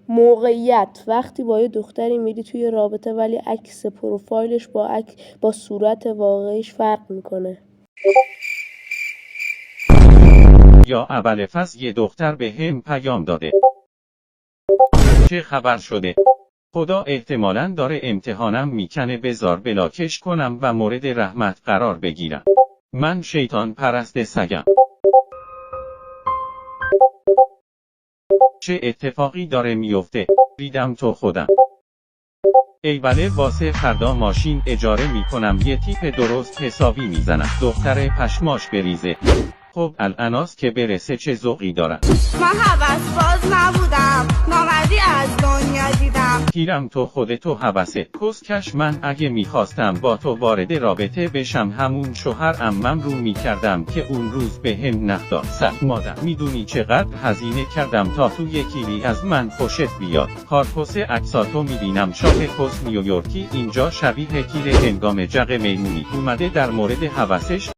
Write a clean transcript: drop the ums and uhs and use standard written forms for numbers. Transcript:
موقعیت: وقتی با یه دختری میری توی رابطه ولی عکس پروفایلش با صورت واقعیش فرق میکنه. یا اول فصل یه دختر به هم پیام داده. چه خبر شده؟ خدا احتمالاً داره امتحانم میکنه، بذار بلاکش کنم و مورد رحمت قرار بگیرم. من شیطان پرست سگم. چه اتفاقی داره میفته؟ ریدم تو خودم. ای بله، واسه فردا ماشین اجاره میکنم، یه تیپ درست حسابی میزنم، دختر پشماش بریزه. خب الاناست که برسه چه ذوقی دارم. من هوس باز نبودم، نامردی از دنیا دیدم. گیرم تو خودتو هوسه کسکش. من اگه میخواستم با تو وارد رابطه بشم همون شوهر عمم رو میکردم که اون روز به هم نخ داد. صد مادر، میدونی چقدر هزینه کردم تا تو یکیلی از من خوشت بیاد. کارپوس عکساتو میبینم، شاه کس نیویورکی اینجا شبیه کیر هنگام جق میمونی اومده در مورد هوسش